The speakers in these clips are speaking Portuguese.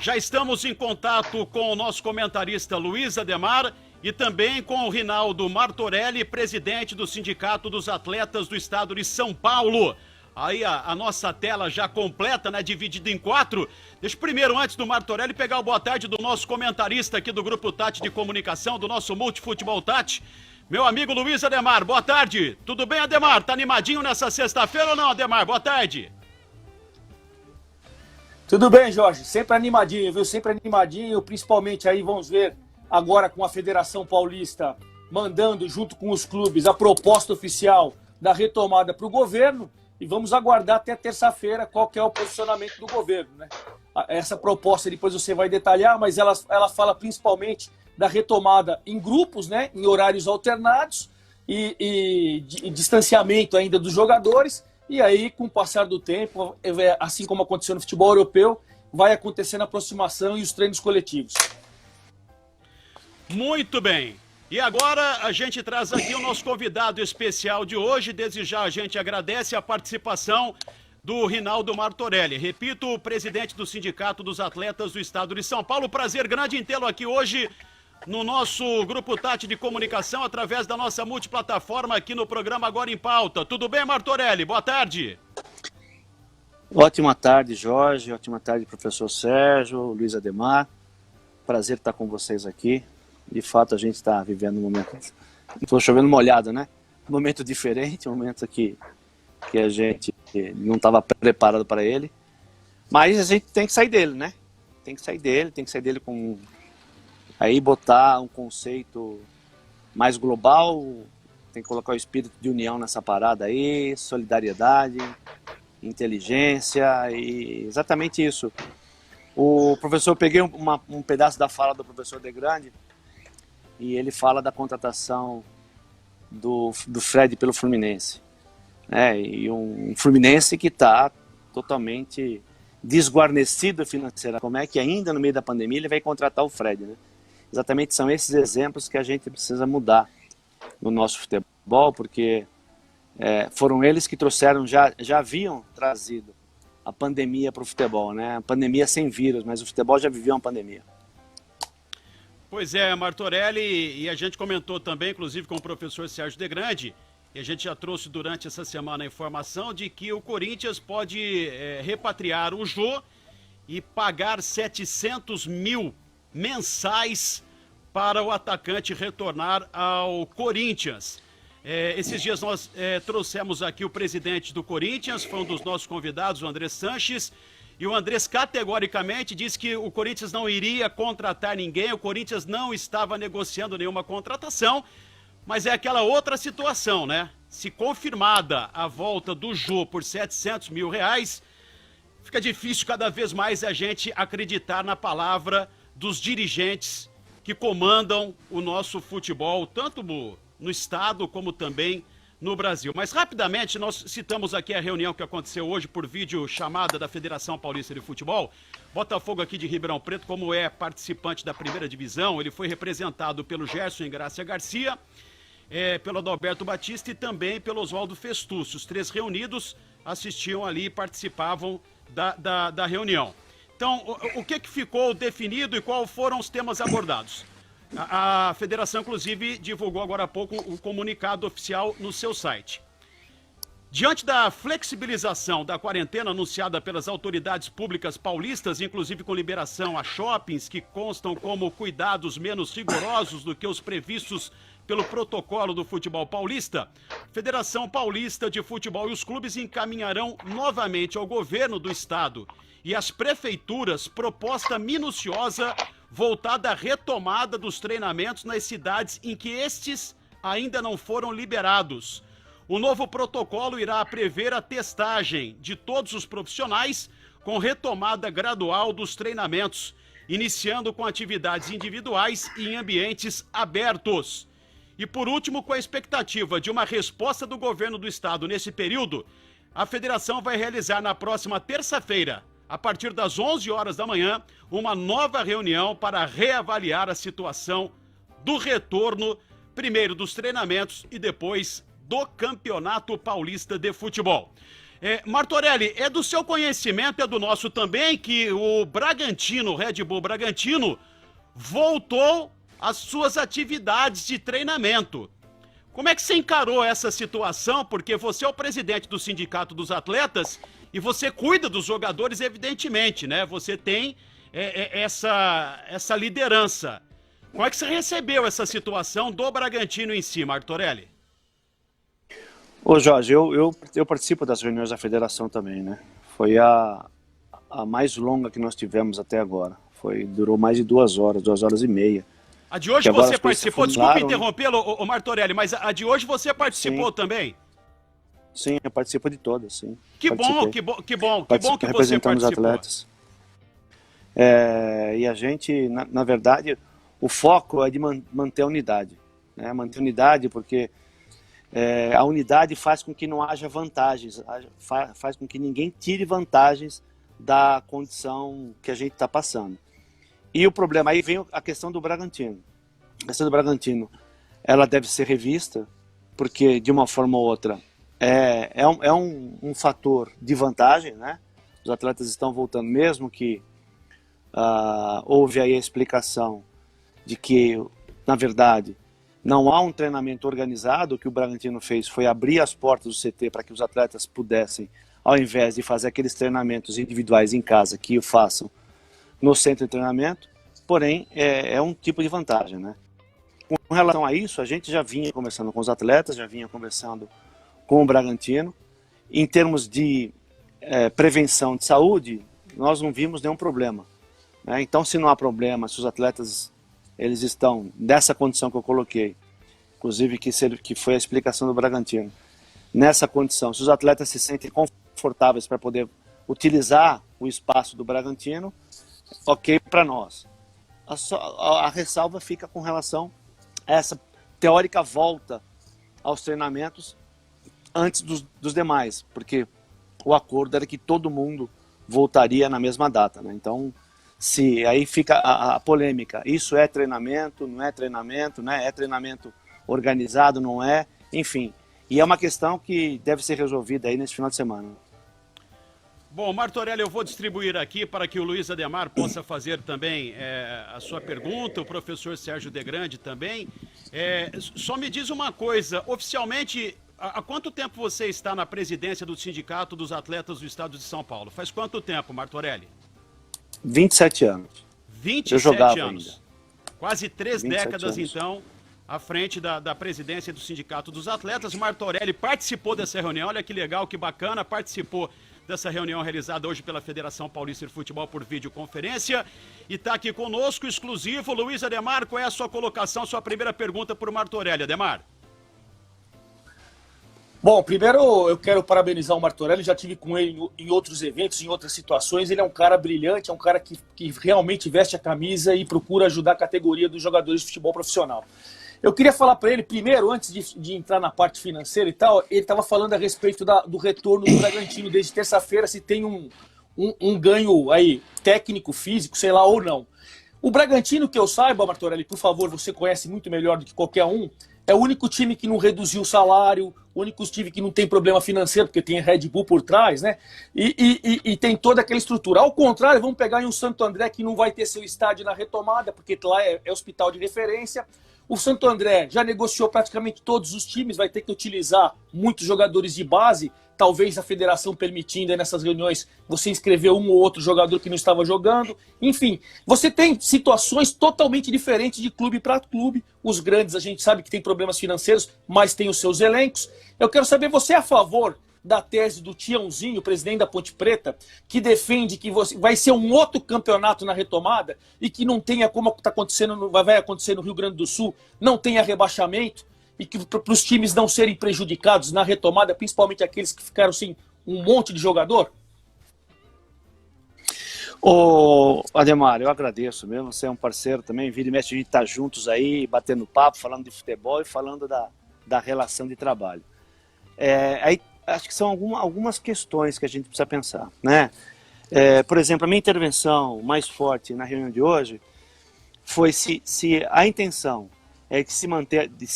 Já estamos em contato com o nosso comentarista Luiz Ademar e também com o Rinaldo Martorelli, presidente do Sindicato dos Atletas do Estado de São Paulo. Aí a nossa tela já completa, né, dividida em 4. Deixa primeiro, antes do Martorelli, pegar o boa tarde do nosso comentarista aqui do Grupo Tati de Comunicação, do nosso Multifutebol Tati, meu amigo Luiz Ademar. Boa tarde. Tudo bem, Ademar? Tá animadinho nessa sexta-feira ou não, Ademar? Boa tarde. Tudo bem, Jorge. Sempre animadinho, viu? Sempre animadinho. Principalmente aí vamos ver agora com a Federação Paulista mandando junto com os clubes a proposta oficial da retomada para o governo. E vamos aguardar até terça-feira qual que é o posicionamento do governo, né? Essa proposta depois você vai detalhar, mas ela fala principalmente da retomada em grupos, né? Em horários alternados e distanciamento ainda dos jogadores. E aí, com o passar do tempo, assim como aconteceu no futebol europeu, vai acontecendo a aproximação e os treinos coletivos. Muito bem. E agora a gente traz aqui o nosso convidado especial de hoje. Desde já a gente agradece a participação do Rinaldo Martorelli. Repito, o presidente do Sindicato dos Atletas do Estado de São Paulo. Prazer grande em tê-lo aqui hoje no nosso Grupo Tati de Comunicação, através da nossa multiplataforma aqui no programa Agora em Pauta. Tudo bem, Martorelli? Boa tarde. Ótima tarde, Jorge. Ótima tarde, professor Sérgio, Luiz Ademar. Prazer estar com vocês aqui. De fato, a gente está vivendo um momento... Estou chovendo molhado, né? Um momento diferente, um momento que a gente não estava preparado para ele. Mas a gente tem que sair dele, né? Tem que sair dele com... Aí botar um conceito mais global, tem que colocar o espírito de união nessa parada aí, solidariedade, inteligência e exatamente isso. O professor, eu peguei um pedaço da fala do professor De Grande e ele fala da contratação do Fred pelo Fluminense. E um Fluminense que está totalmente desguarnecido financeiramente. Como é que ainda no meio da pandemia ele vai contratar o Fred, né? Exatamente são esses exemplos que a gente precisa mudar no nosso futebol, porque foram eles que trouxeram, já haviam trazido a pandemia para o futebol, né? A pandemia sem vírus, mas o futebol já viveu uma pandemia. Pois é, Martorelli, e a gente comentou também, inclusive com o professor Sérgio De Grande, e a gente já trouxe durante essa semana a informação de que o Corinthians pode repatriar o Jô e pagar 700 mil mensais para o atacante retornar ao Corinthians. Esses dias nós trouxemos aqui o presidente do Corinthians, foi um dos nossos convidados, o Andrés Sanches, e o Andrés categoricamente disse que o Corinthians não iria contratar ninguém, o Corinthians não estava negociando nenhuma contratação, mas é aquela outra situação, né? Se confirmada a volta do Jô por 700 mil reais, fica difícil cada vez mais a gente acreditar na palavra dos dirigentes que comandam o nosso futebol, tanto no estado como também no Brasil. Mas rapidamente, nós citamos aqui a reunião que aconteceu hoje por vídeo chamada da Federação Paulista de Futebol. Botafogo aqui de Ribeirão Preto, como é participante da primeira divisão, ele foi representado pelo Gerson Ingrácia Garcia, pelo Adalberto Batista e também pelo Oswaldo Festucci. Os três reunidos assistiam ali e participavam da reunião. Então, o que ficou definido e quais foram os temas abordados? A federação, inclusive, divulgou agora há pouco o comunicado oficial no seu site. Diante da flexibilização da quarentena anunciada pelas autoridades públicas paulistas, inclusive com liberação a shoppings que constam como cuidados menos rigorosos do que os previstos pelo protocolo do futebol paulista, a Federação Paulista de Futebol e os clubes encaminharão novamente ao governo do estado e às prefeituras proposta minuciosa voltada à retomada dos treinamentos nas cidades em que estes ainda não foram liberados. O novo protocolo irá prever a testagem de todos os profissionais com retomada gradual dos treinamentos, iniciando com atividades individuais e em ambientes abertos. E por último, com a expectativa de uma resposta do governo do estado nesse período, a federação vai realizar na próxima terça-feira, a partir das 11 horas da manhã, uma nova reunião para reavaliar a situação do retorno, primeiro dos treinamentos e depois do Campeonato Paulista de Futebol. Martorelli, é do seu conhecimento, é do nosso também, que o Bragantino, o Red Bull Bragantino, voltou às suas atividades de treinamento. Como é que você encarou essa situação? Porque você é o presidente do Sindicato dos Atletas e você cuida dos jogadores, evidentemente, né? Você tem essa liderança. Como é que você recebeu essa situação do Bragantino em si, Martorelli? Ô Jorge, eu participo das reuniões da federação também, né? Foi a mais longa que nós tivemos até agora. Durou mais de 2 horas, 2 horas e meia. A de hoje você participou? Desculpa interrompê-lo, ô Martorelli, mas a de hoje você participou também? Sim, eu participo de todas, sim. Que bom que você participou. Os atletas. E a gente, na verdade, o foco é de manter a unidade. Né? Manter a unidade porque a unidade faz com que não haja vantagens, faz com que ninguém tire vantagens da condição que a gente está passando. E o problema, aí vem a questão do Bragantino. A questão do Bragantino, ela deve ser revista, porque de uma forma ou outra é um fator de vantagem, né? Os atletas estão voltando, mesmo que houve aí a explicação de que, na verdade, não há um treinamento organizado. O que o Bragantino fez foi abrir as portas do CT para que os atletas pudessem, ao invés de fazer aqueles treinamentos individuais em casa, que o façam no centro de treinamento, porém é um tipo de vantagem, né? Com relação a isso, a gente já vinha conversando com os atletas, já vinha conversando com o Bragantino. Em termos de prevenção de saúde, nós não vimos nenhum problema, né? Então, se não há problema, se os atletas eles estão nessa condição que eu coloquei, inclusive que foi a explicação do Bragantino, nessa condição, se os atletas se sentem confortáveis para poder utilizar o espaço do Bragantino, ok para nós. A ressalva fica com relação a essa teórica volta aos treinamentos antes dos demais, porque o acordo era que todo mundo voltaria na mesma data, né? Então, aí fica a polêmica. Isso é treinamento, não é treinamento, né? É treinamento organizado, não é? Enfim, e é uma questão que deve ser resolvida aí nesse final de semana. Bom, Martorelli, eu vou distribuir aqui para que o Luiz Ademar possa fazer também a sua pergunta, o professor Sérgio Degrande também. Só me diz uma coisa, oficialmente, há quanto tempo você está na presidência do Sindicato dos Atletas do Estado de São Paulo? Faz quanto tempo, Martorelli? 27 anos. 27 anos. Ainda. Quase 3 décadas, anos. então, à frente da presidência do Sindicato dos Atletas. Martorelli participou dessa reunião, olha que legal, que bacana, participou dessa reunião realizada hoje pela Federação Paulista de Futebol por videoconferência. E está aqui conosco, exclusivo, Luiz Ademar. Qual é a sua colocação, sua primeira pergunta para o Martorelli, Ademar? Bom, primeiro eu quero parabenizar o Martorelli, já tive com ele em outros eventos, em outras situações. Ele é um cara brilhante, é um cara que realmente veste a camisa e procura ajudar a categoria dos jogadores de futebol profissional. Eu queria falar para ele, primeiro, antes de entrar na parte financeira e tal, ele estava falando a respeito do retorno do Bragantino desde terça-feira, se tem um ganho aí técnico, físico, sei lá, ou não. O Bragantino, que eu saiba, Martorelli, por favor, você conhece muito melhor do que qualquer um, é o único time que não reduziu o salário, o único time que não tem problema financeiro, porque tem Red Bull por trás, né? E tem toda aquela estrutura. Ao contrário, vamos pegar em um Santo André que não vai ter seu estádio na retomada, porque lá é hospital de referência. O Santo André já negociou praticamente todos os times, vai ter que utilizar muitos jogadores de base, talvez a federação permitindo aí nessas reuniões você inscrever um ou outro jogador que não estava jogando. Enfim, você tem situações totalmente diferentes de clube para clube. Os grandes a gente sabe que tem problemas financeiros, mas tem os seus elencos. Eu quero saber, você é a favor da tese do Tiãozinho, presidente da Ponte Preta, que defende que vai ser um outro campeonato na retomada e que não tenha, como tá acontecendo, vai acontecer no Rio Grande do Sul, não tenha rebaixamento e que para os times não serem prejudicados na retomada, principalmente aqueles que ficaram sem um monte de jogador? Ô Ademar, eu agradeço mesmo, você é um parceiro também, vira e mexe, a gente tá juntos aí, batendo papo, falando de futebol e falando da relação de trabalho. Aí acho que são algumas questões que a gente precisa pensar, né? Por exemplo, a minha intervenção mais forte na reunião de hoje foi se a intenção é de se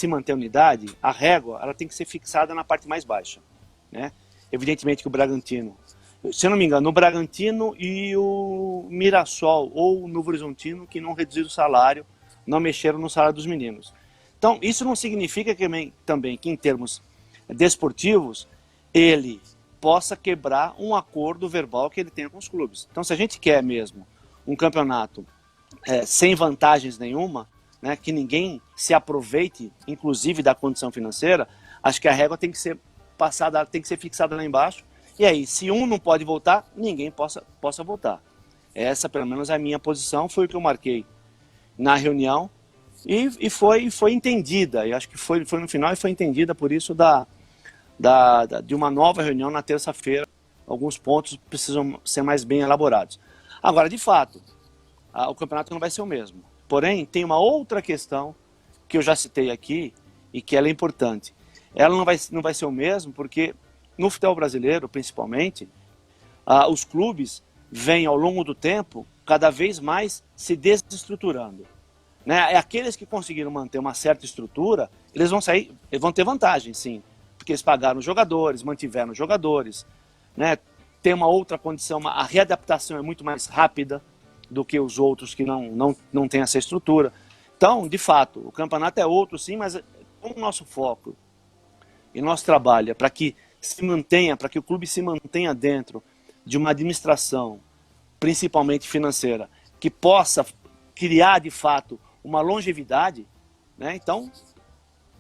manter a unidade, a régua ela tem que ser fixada na parte mais baixa, né? evidentemente que o Bragantino, se eu não me engano, o Bragantino e o Mirassol ou o Novo Horizontino, que não reduziram o salário, não mexeram no salário dos meninos. Então, isso não significa também que, em termos desportivos, ele possa quebrar um acordo verbal que ele tem com os clubes. Então, se a gente quer mesmo um campeonato sem vantagens nenhuma, né, que ninguém se aproveite, inclusive, da condição financeira, acho que a régua tem que ser passada, tem que ser fixada lá embaixo. E aí, se um não pode voltar, ninguém possa voltar. Essa, pelo menos, é a minha posição, foi o que eu marquei na reunião e foi entendida. Eu acho que foi no final e foi entendida, por isso, de uma nova reunião na terça-feira. Alguns pontos precisam ser mais bem elaborados. Agora, de fato, o campeonato não vai ser o mesmo. Porém, tem uma outra questão que eu já citei aqui e que ela é importante. Ela não vai ser o mesmo porque no futebol brasileiro, principalmente, os clubes vêm ao longo do tempo cada vez mais se desestruturando. Né? Aqueles que conseguiram manter uma certa estrutura, eles vão ter vantagem, sim, porque eles pagaram os jogadores, mantiveram os jogadores, né? Tem uma outra condição, a readaptação é muito mais rápida do que os outros que não têm essa estrutura. Então, de fato, o campeonato é outro, sim, mas como o nosso foco e nosso trabalho é para que o clube se mantenha dentro de uma administração, principalmente financeira, que possa criar, de fato, uma longevidade, né? Então,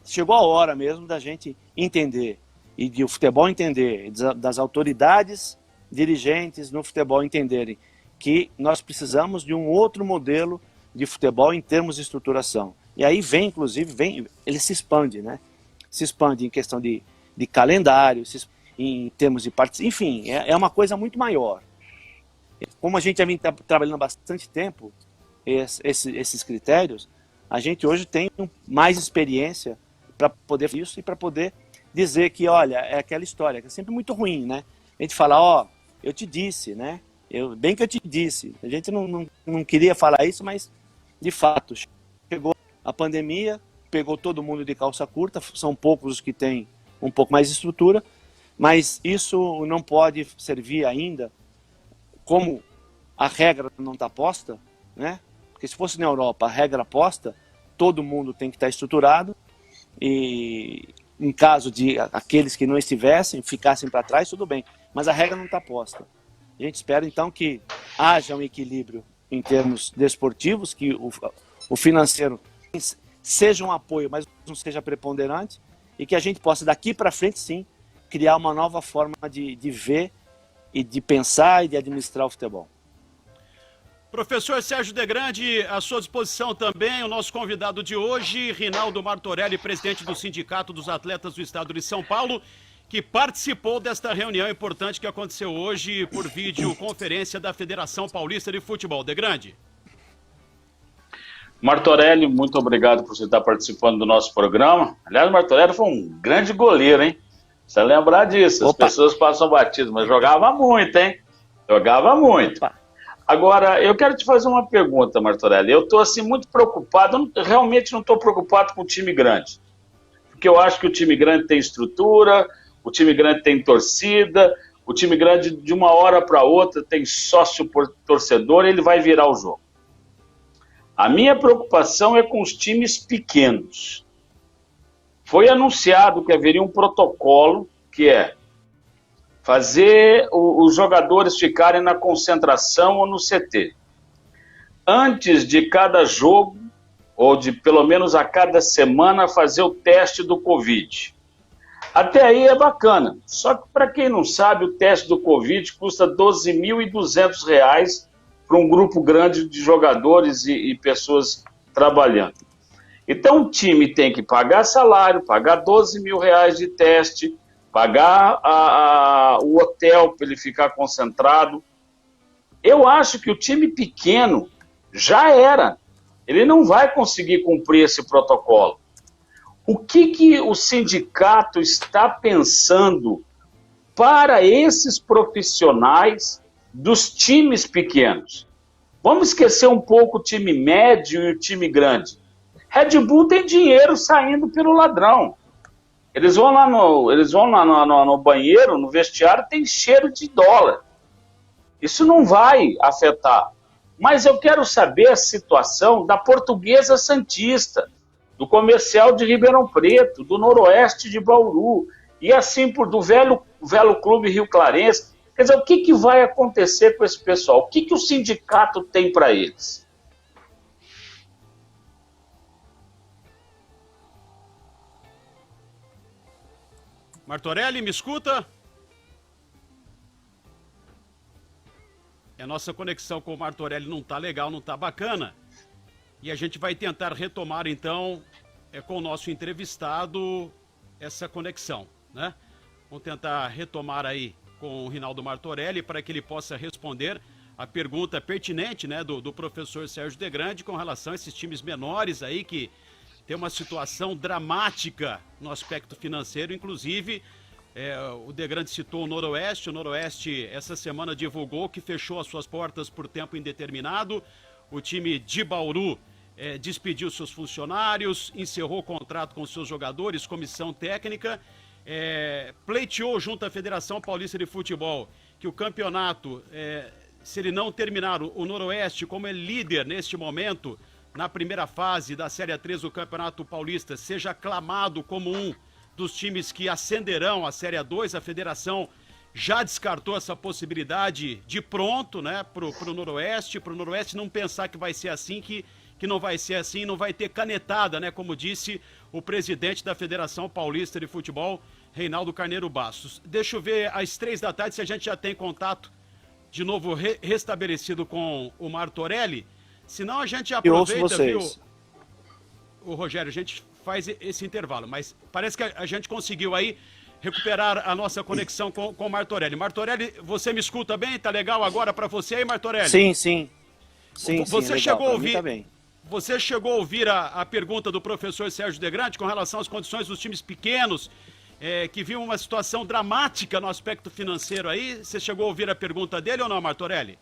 chegou a hora mesmo da gente entender, e de o futebol entender, das autoridades dirigentes no futebol entenderem que nós precisamos de um outro modelo de futebol em termos de estruturação. E aí ele se expande, né? Se expande em questão de calendário, em termos de participação, enfim, é uma coisa muito maior. Como a gente já vem trabalhando há bastante tempo, esses critérios, a gente hoje tem mais experiência para poder fazer isso e para poder dizer que, olha, é aquela história, que é sempre muito ruim, né? A gente fala, eu te disse, né? Bem que eu te disse. A gente não queria falar isso, mas, de fato, chegou a pandemia, pegou todo mundo de calça curta, são poucos os que têm um pouco mais de estrutura, mas isso não pode servir ainda, como a regra não está posta, né? Porque se fosse na Europa, a regra posta, todo mundo tem que estar estruturado, e em caso de aqueles que não estivessem, ficassem para trás, tudo bem, mas a regra não está posta. A gente espera, então, que haja um equilíbrio em termos desportivos, que o financeiro seja um apoio, mas não seja preponderante, e que a gente possa, daqui para frente, sim, criar uma nova forma de ver e de pensar e de administrar o futebol. Professor Sérgio Degrande, à sua disposição também, o nosso convidado de hoje, Rinaldo Martorelli, presidente do Sindicato dos Atletas do Estado de São Paulo, que participou desta reunião importante que aconteceu hoje por videoconferência da Federação Paulista de Futebol. Degrande. Martorelli, muito obrigado por você estar participando do nosso programa. Aliás, o Martorelli foi um grande goleiro, hein? Precisa lembrar disso. As pessoas passam batido, mas jogava muito, hein? Jogava muito. Agora, eu quero te fazer uma pergunta, Martorelli. Eu estou assim, muito preocupado, realmente não estou preocupado com o time grande. Porque eu acho que o time grande tem estrutura, o time grande tem torcida, o time grande de uma hora para outra tem sócio torcedor e ele vai virar o jogo. A minha preocupação é com os times pequenos. Foi anunciado que haveria um protocolo que é fazer os jogadores ficarem na concentração ou no CT. Antes de cada jogo, ou de pelo menos a cada semana, fazer o teste do Covid. Até aí é bacana. Só que, para quem não sabe, o teste do Covid custa R$ 12.200 para um grupo grande de jogadores e pessoas trabalhando. Então, o time tem que pagar salário, pagar R$ 12.000 de teste, pagar o hotel para ele ficar concentrado. Eu acho que o time pequeno já era. Ele não vai conseguir cumprir esse protocolo. O que o sindicato está pensando para esses profissionais dos times pequenos? Vamos esquecer um pouco o time médio e o time grande. Red Bull tem dinheiro saindo pelo ladrão. Eles vão lá no banheiro, no vestiário, tem cheiro de dólar. Isso não vai afetar. Mas eu quero saber a situação da Portuguesa Santista, do Comercial de Ribeirão Preto, do Noroeste de Bauru, e assim do velho Clube Rio Clarense. Quer dizer, o que vai acontecer com esse pessoal? O que o sindicato tem para eles? Martorelli, me escuta? A nossa conexão com o Martorelli não tá legal, não tá bacana. E a gente vai tentar retomar, então, com o nosso entrevistado, essa conexão, né? Vamos tentar retomar aí com o Rinaldo Martorelli para que ele possa responder a pergunta pertinente, né, do professor Sérgio Degrande com relação a esses times menores aí que tem uma situação dramática no aspecto financeiro, inclusive o Degrande citou o Noroeste essa semana divulgou que fechou as suas portas por tempo indeterminado, o time de Bauru despediu seus funcionários, encerrou o contrato com seus jogadores, comissão técnica, pleiteou junto à Federação Paulista de Futebol que o campeonato, se ele não terminar, o Noroeste como é líder neste momento, na primeira fase da Série A3 do Campeonato Paulista, seja aclamado como um dos times que ascenderão à Série A2. A federação já descartou essa possibilidade de pronto, né, pro Noroeste não pensar que vai ser assim, que não vai ser assim, não vai ter canetada, né, como disse o presidente da Federação Paulista de Futebol, Reinaldo Carneiro Bastos. Deixa eu ver às 15h se a gente já tem contato de novo restabelecido com o Martorelli. Senão a gente aproveita, viu, o Rogério, a gente faz esse intervalo, mas parece que a gente conseguiu aí recuperar a nossa conexão com o Martorelli. Martorelli, você me escuta bem? Tá legal agora para você aí, Martorelli? Sim. Você legal, chegou a ouvir, tá bem. Você chegou a ouvir a pergunta do professor Sérgio Degrande com relação às condições dos times pequenos, que viam uma situação dramática no aspecto financeiro aí? Você chegou a ouvir a pergunta dele ou não, Martorelli?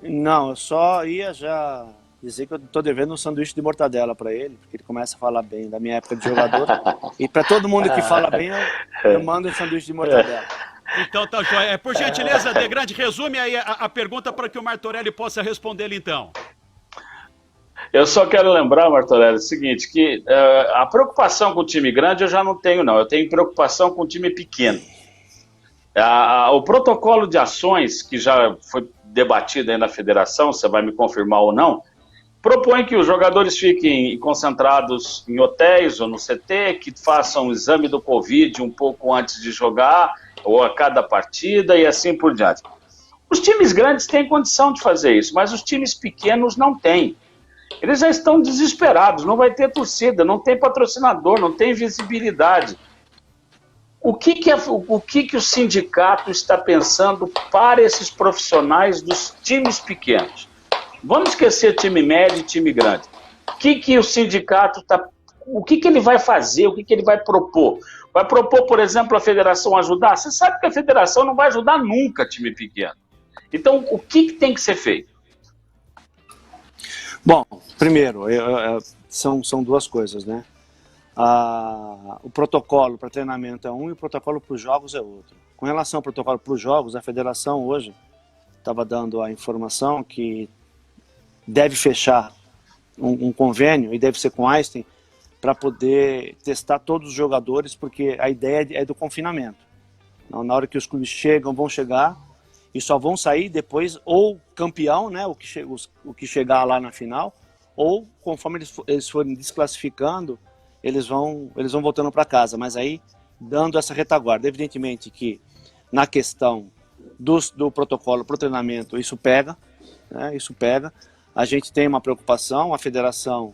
Não, eu só ia já dizer que eu tô devendo um sanduíche de mortadela para ele, porque ele começa a falar bem da minha época de jogador. E para todo mundo que fala bem, eu mando um sanduíche de mortadela. Então tá joia. Por gentileza, Degrande, resume aí a pergunta para que o Martorelli possa responder então. Eu só quero lembrar, Martorelli, o seguinte, que a preocupação com o time grande eu já não tenho, não. Eu tenho preocupação com o time pequeno. O protocolo de ações, que já foi debatido aí na federação, você vai me confirmar ou não, propõe que os jogadores fiquem concentrados em hotéis ou no CT, que façam um exame do Covid um pouco antes de jogar, ou a cada partida, e assim por diante. Os times grandes têm condição de fazer isso, mas os times pequenos não têm. Eles já estão desesperados, não vai ter torcida, não tem patrocinador, não tem visibilidade. O que o sindicato está pensando para esses profissionais dos times pequenos? Vamos esquecer time médio e time grande. O que o sindicato está... O que ele vai fazer? O que ele vai propor? Vai propor, por exemplo, a federação ajudar? Você sabe que a federação não vai ajudar nunca time pequeno. Então, o que tem que ser feito? Bom, primeiro, são duas coisas, né? O protocolo para treinamento é um e o protocolo para os jogos é outro. Com relação ao protocolo para os jogos, a federação hoje estava dando a informação que deve fechar um convênio, e deve ser com Einstein, para poder testar todos os jogadores, porque a ideia é do confinamento. Na hora que os clubes vão chegar, e só vão sair depois, ou campeão, né, o que chegar lá na final, ou conforme eles forem desclassificando, eles vão voltando para casa, mas aí dando essa retaguarda. Evidentemente que na questão do protocolo para o treinamento, isso pega, né, isso pega. A gente tem uma preocupação, a federação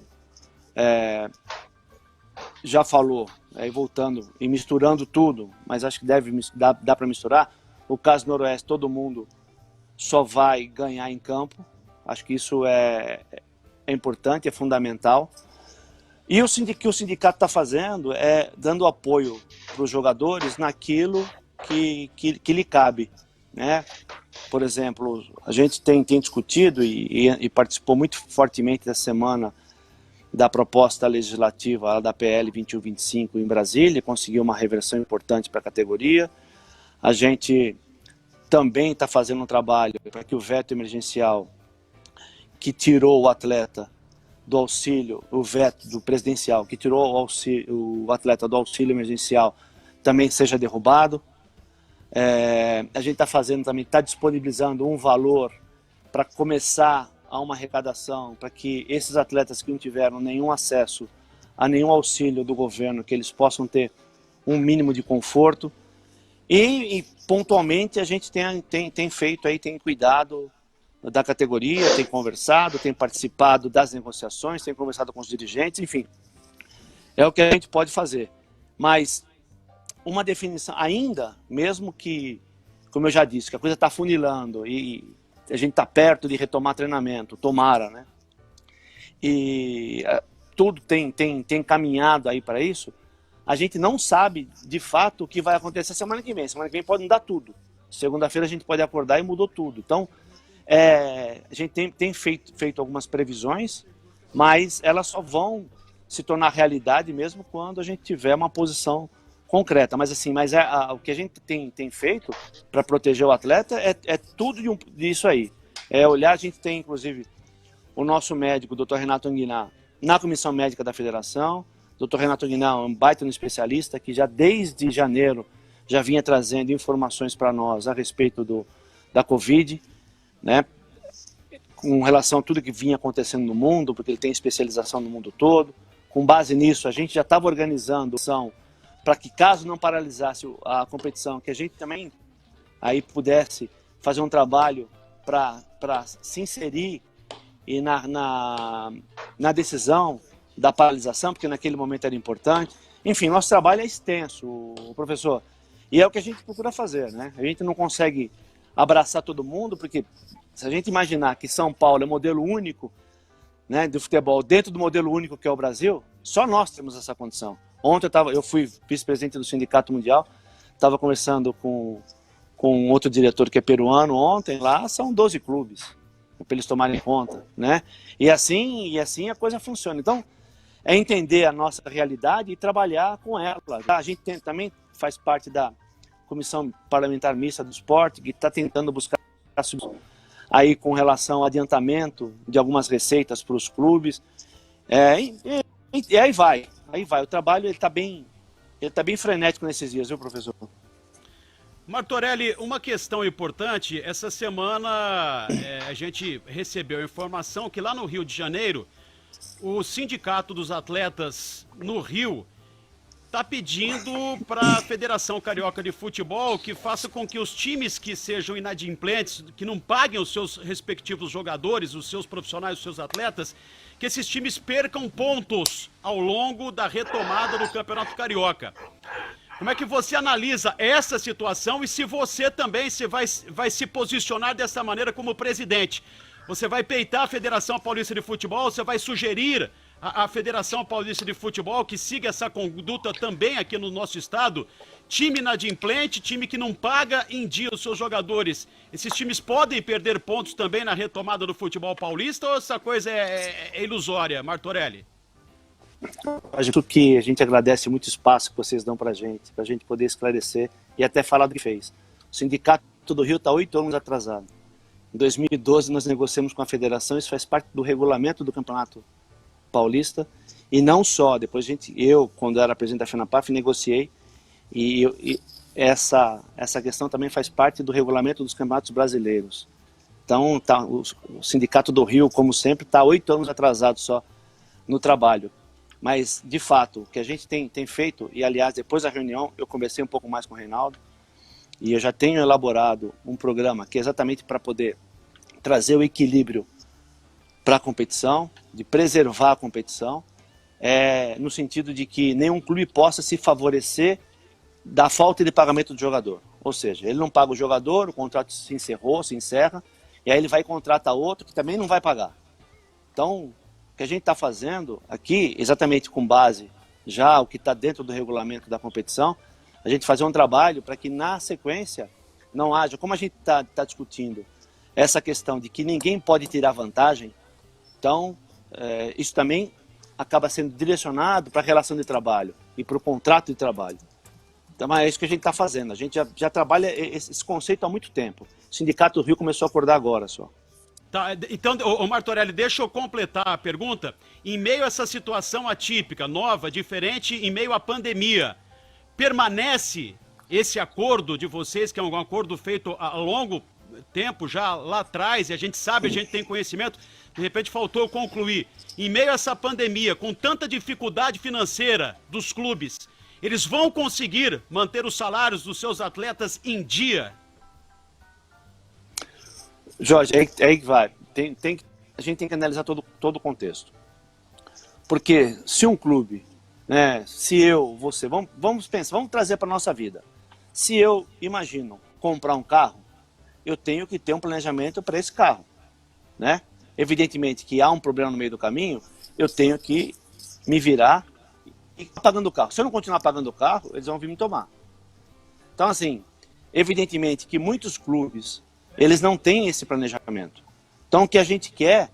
já falou, voltando e misturando tudo, mas acho que dá para misturar. O caso do Noroeste, todo mundo só vai ganhar em campo, acho que isso é importante, é fundamental. E o que o sindicato está fazendo é dando apoio para os jogadores naquilo que lhe cabe, né? Por exemplo, a gente tem discutido e participou muito fortemente essa semana da proposta legislativa da PL 2125 em Brasília, conseguiu uma reversão importante para a categoria. A gente também está fazendo um trabalho para que o veto emergencial que tirou o atleta do auxílio, o veto do presidencial que tirou o atleta do auxílio emergencial também seja derrubado. A gente está fazendo também, está disponibilizando um valor para começar a uma arrecadação para que esses atletas que não tiveram nenhum acesso a nenhum auxílio do governo, que eles possam ter um mínimo de conforto. E pontualmente a gente tem feito aí, tem cuidado da categoria, tem conversado, tem participado das negociações, tem conversado com os dirigentes, enfim, é o que a gente pode fazer. Mas uma definição, ainda, mesmo que, como eu já disse, que a coisa está funilando e a gente está perto de retomar treinamento, tomara, né? E tudo tem caminhado aí para isso, a gente não sabe, de fato, o que vai acontecer semana que vem. Semana que vem pode mudar tudo. Segunda-feira a gente pode acordar e mudou tudo. Então, a gente tem feito algumas previsões, mas elas só vão se tornar realidade mesmo quando a gente tiver uma posição concreta. Mas assim, o que a gente tem feito para proteger o atleta é tudo disso aí. A gente tem inclusive o nosso médico, o Dr. Renato Anguiná, na comissão médica da federação. O Dr. Renato Anguiná é um baita especialista que já desde janeiro já vinha trazendo informações para nós a respeito da Covid, né? Com relação a tudo que vinha acontecendo no mundo, porque ele tem especialização no mundo todo. Com base nisso, a gente já estava organizando para que, caso não paralisasse a competição, que a gente também aí pudesse fazer um trabalho para se inserir e na decisão da paralisação, porque naquele momento era importante. Enfim, nosso trabalho é extenso, professor, e é o que a gente procura fazer, né? A gente não consegue abraçar todo mundo, porque se a gente imaginar que São Paulo é modelo único, né, do futebol, dentro do modelo único que é o Brasil, só nós temos essa condição. Ontem eu fui vice-presidente do Sindicato Mundial, estava conversando com outro diretor que é peruano ontem, lá são 12 clubes, para eles tomarem conta, né? E assim a coisa funciona. Então, é entender a nossa realidade e trabalhar com ela. A gente também faz parte da Comissão Parlamentar Mista do Esporte, que está tentando buscar aí com relação ao adiantamento de algumas receitas para os clubes. E aí vai. O trabalho ele tá bem frenético nesses dias, viu, professor? Martorelli, uma questão importante, essa semana a gente recebeu a informação que lá no Rio de Janeiro, o Sindicato dos Atletas no Rio está pedindo para a Federação Carioca de Futebol que faça com que os times que sejam inadimplentes, que não paguem os seus respectivos jogadores, os seus profissionais, os seus atletas, que esses times percam pontos ao longo da retomada do Campeonato Carioca. Como é que você analisa essa situação e se você também vai se posicionar dessa maneira como presidente? Você vai peitar a Federação Paulista de Futebol? Você vai sugerir à Federação Paulista de Futebol que siga essa conduta também aqui no nosso estado? Time inadimplente, time que não paga em dia os seus jogadores. Esses times podem perder pontos também na retomada do futebol paulista ou essa coisa é ilusória, Martorelli? Acho que a gente agradece muito o espaço que vocês dão para a gente poder esclarecer e até falar do que fez. O Sindicato do Rio está 8 anos atrasado. Em 2012 nós negociamos com a federação, isso faz parte do regulamento do Campeonato Paulista, e não só, depois eu, quando era presidente da FENAPAF, negociei, e essa questão também faz parte do regulamento dos campeonatos brasileiros. Então, o Sindicato do Rio, como sempre, está 8 anos atrasado só no trabalho. Mas, de fato, o que a gente tem feito, e aliás, depois da reunião, eu conversei um pouco mais com o Reinaldo, e eu já tenho elaborado um programa que é exatamente para poder trazer o equilíbrio para a competição, de preservar a competição, no sentido de que nenhum clube possa se favorecer da falta de pagamento do jogador. Ou seja, ele não paga o jogador, o contrato se encerra, e aí ele vai e contrata outro que também não vai pagar. Então, o que a gente está fazendo aqui, exatamente com base já o que está dentro do regulamento da competição, a gente fazer um trabalho para que na sequência não haja, como a gente está discutindo, essa questão de que ninguém pode tirar vantagem. Então, isso também acaba sendo direcionado para a relação de trabalho e para o contrato de trabalho. Então é isso que a gente está fazendo. A gente já trabalha esse conceito há muito tempo. O Sindicato do Rio começou a acordar agora só. Tá, então, Martorelli, deixa eu completar a pergunta. Em meio a essa situação atípica, nova, diferente, em meio à pandemia, permanece esse acordo de vocês, que é um acordo feito a longo tempo, já lá atrás, e a gente sabe, a gente tem conhecimento, de repente faltou concluir. Em meio a essa pandemia, com tanta dificuldade financeira dos clubes, eles vão conseguir manter os salários dos seus atletas em dia? Jorge, é aí que vai. A gente tem que analisar todo o contexto. Porque se um clube, né, se eu, você, vamos pensar, vamos trazer para a nossa vida. Se eu imagino comprar um carro, eu tenho que ter um planejamento para esse carro, né? Evidentemente que há um problema no meio do caminho, eu tenho que me virar e pagando o carro. Se eu não continuar pagando o carro, eles vão vir me tomar. Então, assim, evidentemente que muitos clubes, eles não têm esse planejamento. Então, o que a gente quer,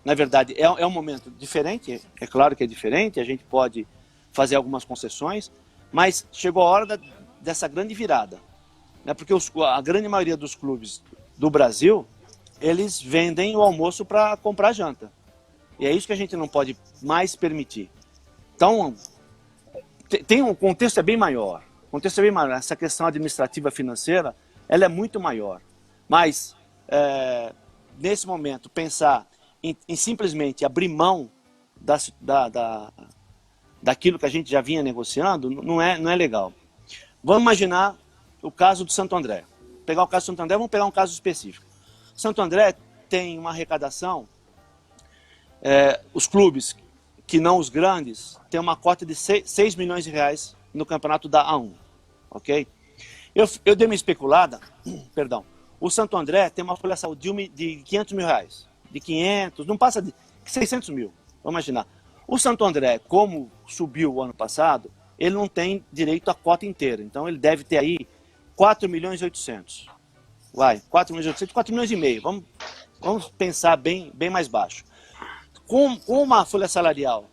na verdade, é um momento diferente, é claro que é diferente, a gente pode fazer algumas concessões, mas chegou a hora dessa grande virada. Né? Porque a grande maioria dos clubes do Brasil, eles vendem o almoço para comprar janta. E é isso que a gente não pode mais permitir. Então, o contexto é bem maior. O contexto é bem maior. Essa questão administrativa financeira, ela é muito maior. Mas, nesse momento, pensar em simplesmente abrir mão daquilo que a gente já vinha negociando, não é legal. Vamos imaginar o caso do Santo André. Pegar o caso do Santo André, vamos pegar um caso específico. Santo André tem uma arrecadação, os clubes, que não os grandes, têm uma cota de 6 milhões de reais no campeonato da A1. Ok? Eu dei uma especulada, perdão. O Santo André tem uma folha salarial de 500 mil reais. De 500, não passa de 600 mil. Vamos imaginar. O Santo André, como subiu o ano passado, ele não tem direito à cota inteira. Então ele deve ter aí 4 milhões e 800. 4 milhões e 800, 4 milhões e meio. Vamos pensar bem mais baixo. Com uma folha salarial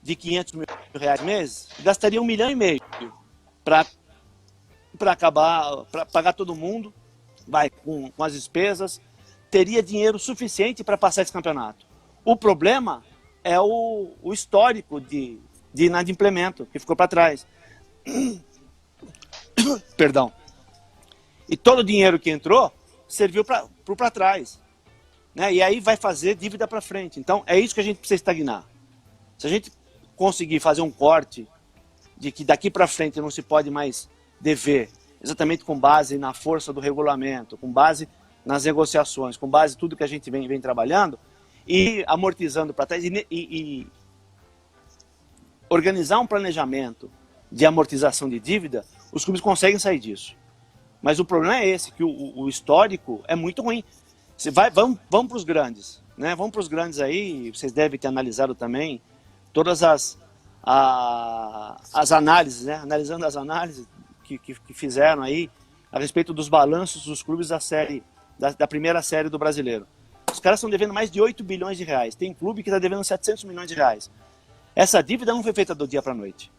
de 500 mil reais mês, gastaria 1,5 milhão para acabar, para pagar todo mundo, com as despesas, teria dinheiro suficiente para passar esse campeonato. O problema é o histórico de inadimplemento, que ficou para trás. Perdão. E todo o dinheiro que entrou serviu para trás. Né? E aí vai fazer dívida para frente. Então é isso que a gente precisa estagnar. Se a gente conseguir fazer um corte de que daqui para frente não se pode mais dever, exatamente com base na força do regulamento, com base nas negociações, com base em tudo que a gente vem trabalhando, e amortizando para trás, e organizar um planejamento de amortização de dívida, os clubes conseguem sair disso. Mas o problema é esse, que o histórico é muito ruim. Vamos para os grandes, né? Vamos para os grandes aí, vocês devem ter analisado também todas as análises, né? Analisando as análises que fizeram aí a respeito dos balanços dos clubes da primeira série do Brasileiro. Os caras estão devendo mais de 8 bilhões de reais. Tem clube que está devendo 700 milhões de reais. Essa dívida não foi feita do dia para a noite.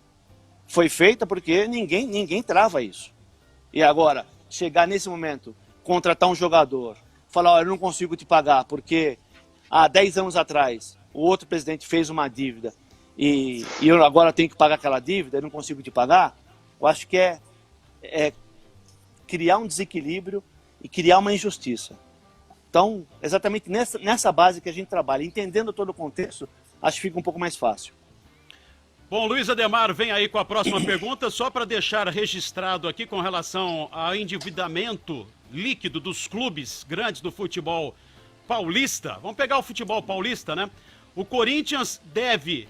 Foi feita porque ninguém trava isso. E agora, chegar nesse momento, contratar um jogador, falar, olha, eu não consigo te pagar porque há 10 anos atrás o outro presidente fez uma dívida e eu agora tenho que pagar aquela dívida, eu não consigo te pagar, eu acho que é criar um desequilíbrio e criar uma injustiça. Então, exatamente nessa base que a gente trabalha, entendendo todo o contexto, acho que fica um pouco mais fácil. Bom, Luiz Ademar vem aí com a próxima pergunta, só para deixar registrado aqui com relação ao endividamento líquido dos clubes grandes do futebol paulista. Vamos pegar o futebol paulista, né? O Corinthians deve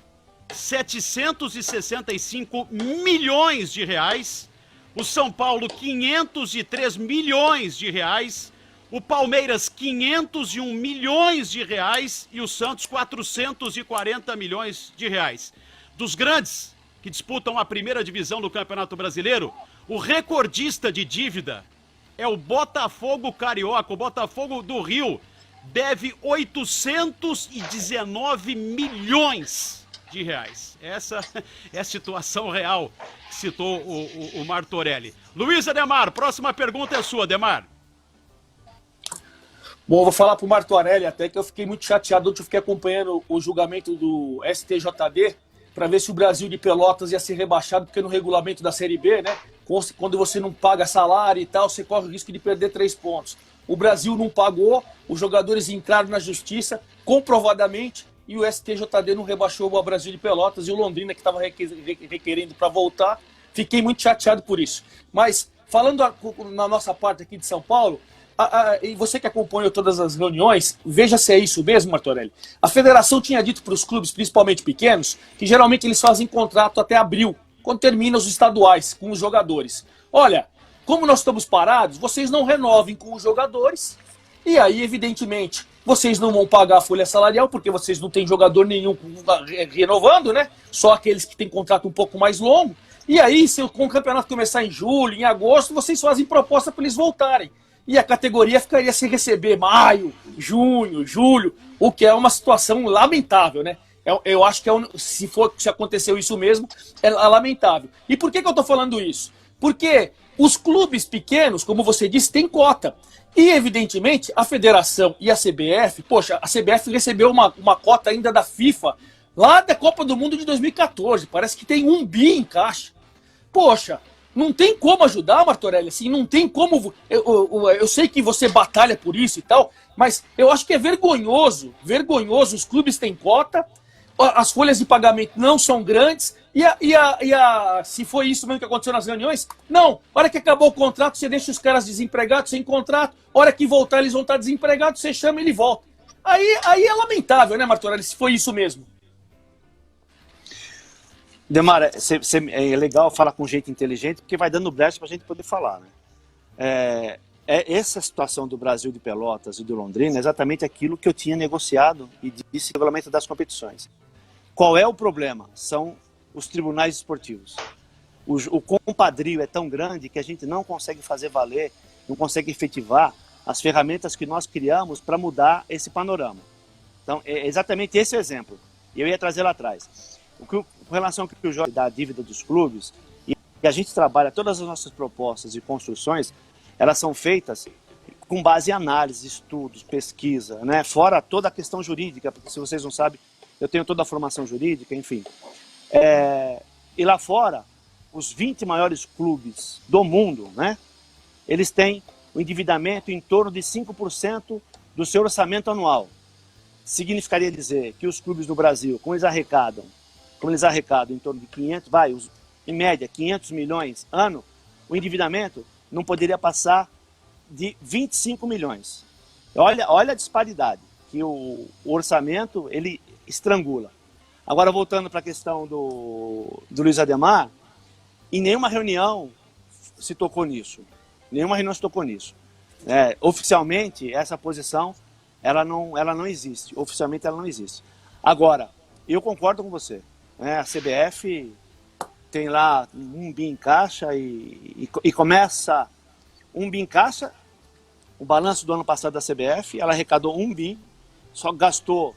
765 milhões de reais, o São Paulo 503 milhões de reais, o Palmeiras 501 milhões de reais e o Santos 440 milhões de reais. Dos grandes que disputam a primeira divisão do Campeonato Brasileiro, o recordista de dívida é o Botafogo Carioca. O Botafogo do Rio deve 819 milhões de reais. Essa é a situação real que citou o Martorelli. Luiz Ademar, próxima pergunta é sua, Ademar. Bom, eu vou falar pro Martorelli até que eu fiquei muito chateado ontem, eu fiquei acompanhando o julgamento do STJD para ver se o Brasil de Pelotas ia ser rebaixado, porque no regulamento da Série B, né, quando você não paga salário e tal, você corre o risco de perder 3 pontos. O Brasil não pagou, os jogadores entraram na justiça, comprovadamente, e o STJD não rebaixou o Brasil de Pelotas, e o Londrina, que estava requerendo para voltar, fiquei muito chateado por isso. Mas, falando na nossa parte aqui de São Paulo, e você que acompanhou todas as reuniões, veja se é isso mesmo, Martorelli. A federação tinha dito para os clubes, principalmente pequenos, que geralmente eles fazem contrato até abril, quando terminam os estaduais com os jogadores. Olha, como nós estamos parados, vocês não renovem com os jogadores, e aí, evidentemente, vocês não vão pagar a folha salarial, porque vocês não têm jogador nenhum renovando, né? Só aqueles que têm contrato um pouco mais longo. E aí, se o campeonato começar em julho, em agosto, vocês fazem proposta para eles voltarem. E a categoria ficaria sem receber maio, junho, julho, o que é uma situação lamentável, né? Eu acho que se aconteceu isso mesmo, é lamentável. E por que eu estou falando isso? Porque os clubes pequenos, como você disse, têm cota. E, evidentemente, a federação e a CBF, poxa, a CBF recebeu uma cota ainda da FIFA, lá da Copa do Mundo de 2014. Parece que tem 1 bi em caixa. Poxa, não tem como ajudar, Martorelli, assim, não tem como... Eu sei que você batalha por isso e tal, mas eu acho que é vergonhoso, os clubes têm cota, as folhas de pagamento não são grandes, se foi isso mesmo que aconteceu nas reuniões, não, hora que acabou o contrato, você deixa os caras desempregados sem contrato, hora que voltar eles vão estar desempregados, você chama e ele volta. Aí é lamentável, né, Martorelli, se foi isso mesmo. Demar, é legal falar com gente inteligente, porque vai dando brecha para a gente poder falar, né? Essa situação do Brasil de Pelotas e do Londrina é exatamente aquilo que eu tinha negociado e disse no regulamento das competições. Qual é o problema? São os tribunais esportivos. O compadrio é tão grande que a gente não consegue fazer valer, não consegue efetivar as ferramentas que nós criamos para mudar esse panorama. Então, é exatamente esse o exemplo. E eu ia trazer lá atrás. Com relação ao que o Jorge dá a dívida dos clubes, e a gente trabalha, todas as nossas propostas e construções, elas são feitas com base em análise, estudos, pesquisa, né? Fora toda a questão jurídica, porque se vocês não sabem, eu tenho toda a formação jurídica, enfim. E lá fora, os 20 maiores clubes do mundo, né? Eles têm o endividamento em torno de 5% do seu orçamento anual. Significaria dizer que os clubes do Brasil, como eles arrecadam em torno de 500, em média, 500 milhões ano, o endividamento não poderia passar de 25 milhões. Olha a disparidade, que o orçamento, ele estrangula. Agora, voltando para a questão do Luiz Ademar, em nenhuma reunião se tocou nisso. Oficialmente, essa posição, ela não existe. Oficialmente, ela não existe. Agora, eu concordo com você. A CBF tem lá 1 bi em caixa e começa 1 bi em caixa. O balanço do ano passado da CBF, ela arrecadou 1 bi, só gastou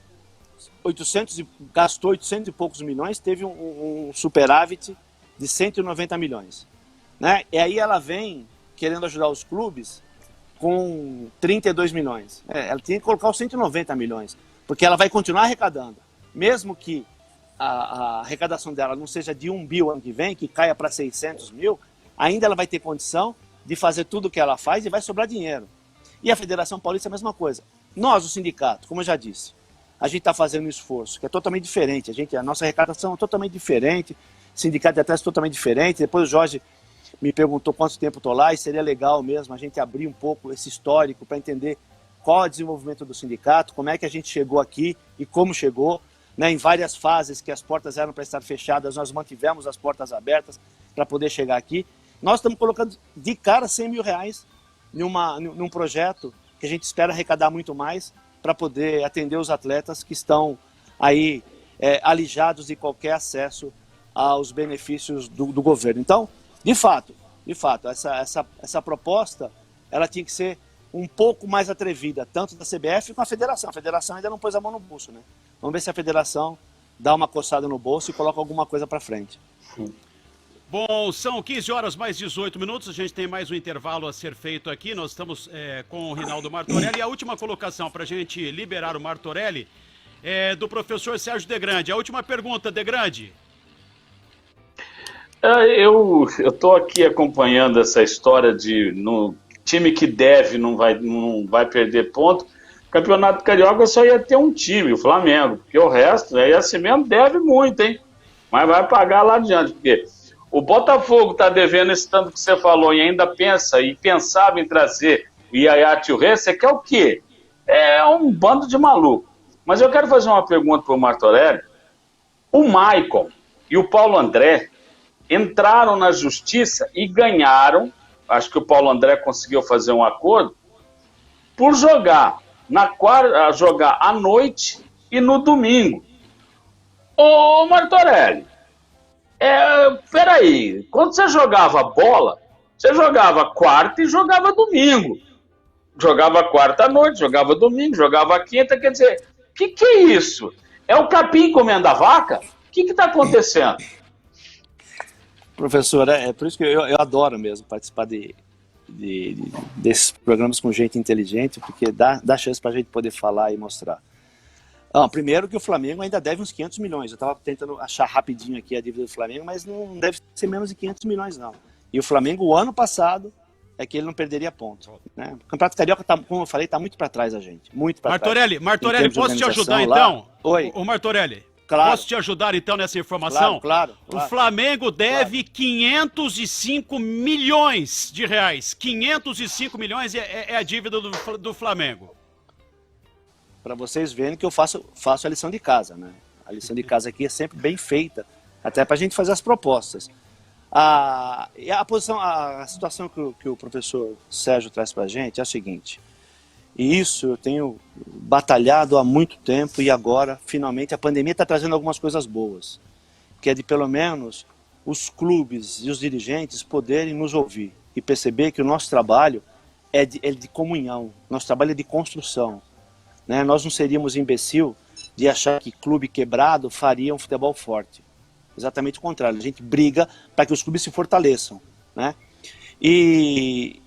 800 e poucos milhões, teve um superávit de 190 milhões. Né? E aí ela vem querendo ajudar os clubes com 32 milhões. Ela tem que colocar os 190 milhões, porque ela vai continuar arrecadando. Mesmo que a arrecadação dela não seja de 1 bi o ano que vem, que caia para 600 mil, ainda ela vai ter condição de fazer tudo o que ela faz e vai sobrar dinheiro. E a Federação Paulista é a mesma coisa. Nós, o sindicato, como eu já disse, a gente está fazendo um esforço que é totalmente diferente. A nossa arrecadação é totalmente diferente, o sindicato de atletas é totalmente diferente. Depois o Jorge me perguntou quanto tempo estou lá, e seria legal mesmo a gente abrir um pouco esse histórico para entender qual é o desenvolvimento do sindicato, como é que a gente chegou aqui e como chegou. Né, em várias fases que as portas eram para estar fechadas, nós mantivemos as portas abertas para poder chegar aqui. Nós estamos colocando de cara 100 mil reais num projeto que a gente espera arrecadar muito mais para poder atender os atletas que estão aí alijados de qualquer acesso aos benefícios do governo. Então, de fato, essa proposta ela tinha que ser um pouco mais atrevida, tanto da CBF como da Federação. A Federação ainda não pôs a mão no bolso, né? Vamos ver se a Federação dá uma coçada no bolso e coloca alguma coisa para frente. Bom, são 15 horas mais 18 minutos, a gente tem mais um intervalo a ser feito aqui, nós estamos com o Rinaldo Martorelli, e a última colocação para a gente liberar o Martorelli é do professor Sérgio Degrande. A última pergunta, Degrande. Eu estou aqui acompanhando essa história de no time que deve não vai perder ponto. Campeonato Carioca só ia ter um time, o Flamengo, porque o resto, aí assim mesmo, deve muito, hein? Mas vai pagar lá adiante, porque o Botafogo está devendo esse tanto que você falou e ainda pensava em trazer o Yaya Touré, você quer o quê? É um bando de maluco. Mas eu quero fazer uma pergunta para o Martorelli. O Maicon e o Paulo André entraram na justiça e ganharam, acho que o Paulo André conseguiu fazer um acordo, por jogar jogar à noite e no domingo. Ô Martorelli, peraí, quando você jogava bola, você jogava quarta e jogava domingo. Jogava quarta à noite, jogava domingo, jogava quinta, quer dizer, o que é isso? É o capim comendo a vaca? O que está acontecendo? Professor, é por isso que eu adoro mesmo participar desses programas com gente inteligente, porque dá chance para a gente poder falar e mostrar. Primeiro que o Flamengo ainda deve uns 500 milhões. Eu estava tentando achar rapidinho aqui a dívida do Flamengo, mas não deve ser menos de 500 milhões, não. E o Flamengo, o ano passado, é que ele não perderia ponto. Né? O Campeonato Carioca, como eu falei, está muito para trás a gente. Muito para trás. Martorelli, posso te ajudar então? Oi. O Martorelli. Claro. Posso te ajudar então nessa informação? Claro. O Flamengo deve 505 milhões de reais. 505 milhões é a dívida do Flamengo. Para vocês verem que eu faço a lição de casa, né? A lição de casa aqui é sempre bem feita, até para a gente fazer as propostas. A situação que o professor Sérgio traz para a gente é a seguinte, e isso eu tenho batalhado há muito tempo e agora, finalmente, a pandemia está trazendo algumas coisas boas, que é de pelo menos os clubes e os dirigentes poderem nos ouvir e perceber que o nosso trabalho é de comunhão, nosso trabalho é de construção. Né? Nós não seríamos imbecil de achar que clube quebrado faria um futebol forte. Exatamente o contrário, a gente briga para que os clubes se fortaleçam. Né? E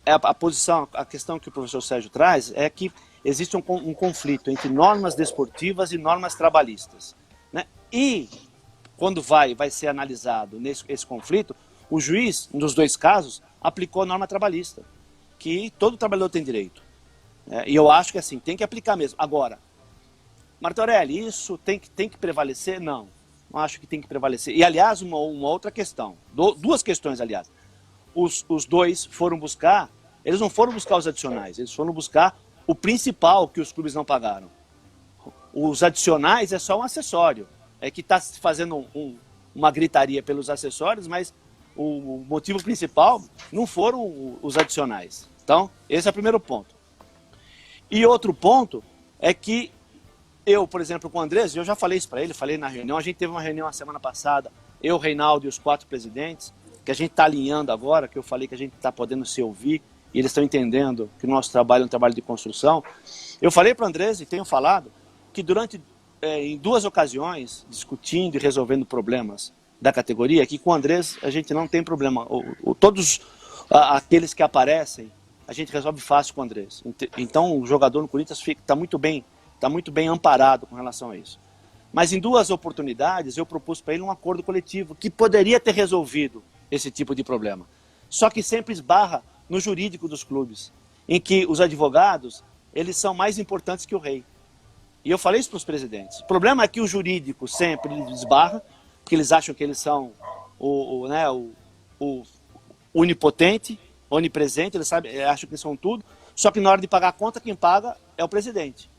a questão que o professor Sérgio traz é que existe um conflito entre normas desportivas e normas trabalhistas. Né? E quando vai ser analisado esse conflito, o juiz, nos dois casos, aplicou a norma trabalhista, que todo trabalhador tem direito. E eu acho que assim, tem que aplicar mesmo. Agora, Martorelli, isso tem que prevalecer? Não acho que tem que prevalecer. E, aliás, uma outra questão, duas questões, aliás. Os dois foram buscar, eles não foram buscar os adicionais, eles foram buscar o principal que os clubes não pagaram. Os adicionais é só um acessório, é que está fazendo uma gritaria pelos acessórios, mas o motivo principal não foram os adicionais. Então, esse é o primeiro ponto. E outro ponto é que eu, por exemplo, com o Andrés, eu já falei isso para ele, falei na reunião, a gente teve uma reunião a semana passada, eu, Reinaldo e os 4 presidentes, que a gente está alinhando agora, que eu falei que a gente está podendo se ouvir, e eles estão entendendo que o nosso trabalho é um trabalho de construção. Eu falei para o Andrés, e tenho falado, que em 2 ocasiões, discutindo e resolvendo problemas da categoria, que com o Andrés a gente não tem problema. Todos aqueles que aparecem, a gente resolve fácil com o Andrés. Então o jogador no Corinthians está muito bem amparado com relação a isso. Mas em 2 oportunidades eu propus para ele um acordo coletivo que poderia ter resolvido esse tipo de problema. Só que sempre esbarra no jurídico dos clubes, em que os advogados, eles são mais importantes que o rei. E eu falei isso para os presidentes. O problema é que o jurídico sempre esbarra, porque eles acham que eles são o onipotente, onipresente, eles acham que são tudo, só que na hora de pagar a conta, quem paga é o presidente.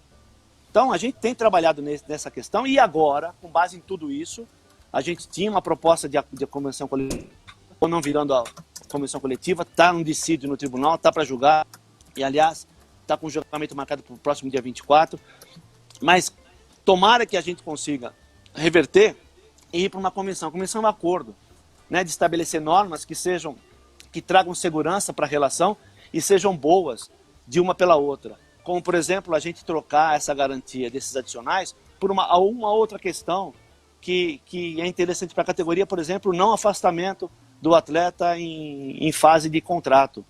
Então, a gente tem trabalhado nessa questão e agora, com base em tudo isso, a gente tinha uma proposta de convenção coletiva, ou não virando a convenção coletiva, está no dissídio no tribunal, está para julgar, e aliás, está com o julgamento marcado para o próximo dia 24, mas tomara que a gente consiga reverter e ir para uma convenção. A convenção é um acordo, né, de estabelecer normas que tragam segurança para a relação e sejam boas de uma pela outra. Como, por exemplo, a gente trocar essa garantia desses adicionais por uma outra questão que é interessante para a categoria, por exemplo, o não afastamento do atleta em fase de contrato.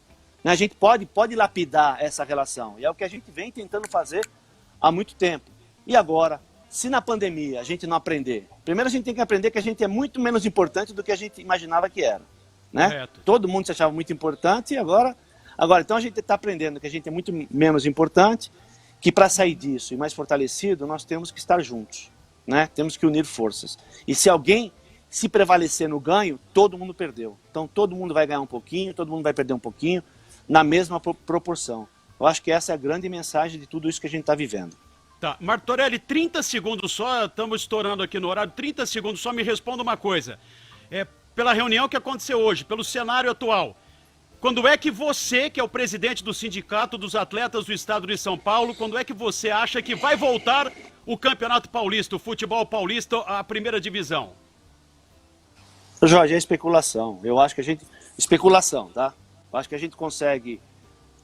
A gente pode lapidar essa relação, e é o que a gente vem tentando fazer há muito tempo. E agora, se na pandemia a gente não aprender, primeiro a gente tem que aprender que a gente é muito menos importante do que a gente imaginava que era. Né? Todo mundo se achava muito importante, e agora então a gente está aprendendo que a gente é muito menos importante, que para sair disso e mais fortalecido, nós temos que estar juntos, né? Temos que unir forças. E se alguém se prevalecer no ganho, todo mundo perdeu. Então todo mundo vai ganhar um pouquinho, todo mundo vai perder um pouquinho, na mesma proporção. Eu acho que essa é a grande mensagem de tudo isso que a gente está vivendo. Tá, Martorelli, 30 segundos só, estamos estourando aqui no horário, 30 segundos só, me responda uma coisa. Pela reunião que aconteceu hoje, pelo cenário atual, quando é que você, que é o presidente do Sindicato dos Atletas do Estado de São Paulo, quando é que você acha que vai voltar o Campeonato Paulista, o futebol paulista, à primeira divisão? Jorge, é especulação. Eu acho que a gente... Especulação, tá? Eu acho que a gente consegue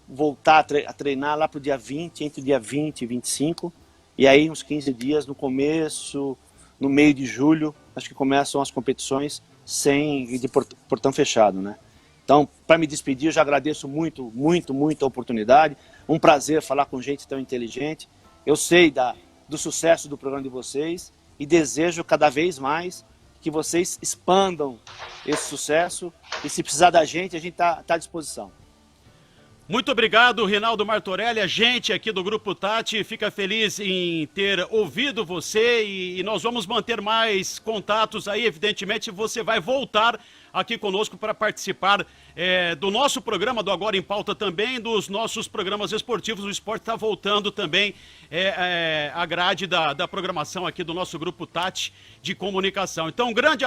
voltar a treinar lá pro dia 20, entre o dia 20 e 25, e aí uns 15 dias no começo, no meio de julho, acho que começam as competições de portão fechado, né? Então, para me despedir, eu já agradeço muito, muito, muito a oportunidade. Um prazer falar com gente tão inteligente. Eu sei do sucesso do programa de vocês e desejo cada vez mais que vocês expandam esse sucesso. E se precisar da gente, a gente está à disposição. Muito obrigado, Rinaldo Martorelli. A gente aqui do Grupo Tati fica feliz em ter ouvido você e nós vamos manter mais contatos aí. Evidentemente, você vai voltar aqui conosco para participar do nosso programa do Agora em Pauta também, dos nossos programas esportivos. O esporte está voltando também a grade da programação aqui do nosso Grupo Tati de comunicação. Então, um grande abraço.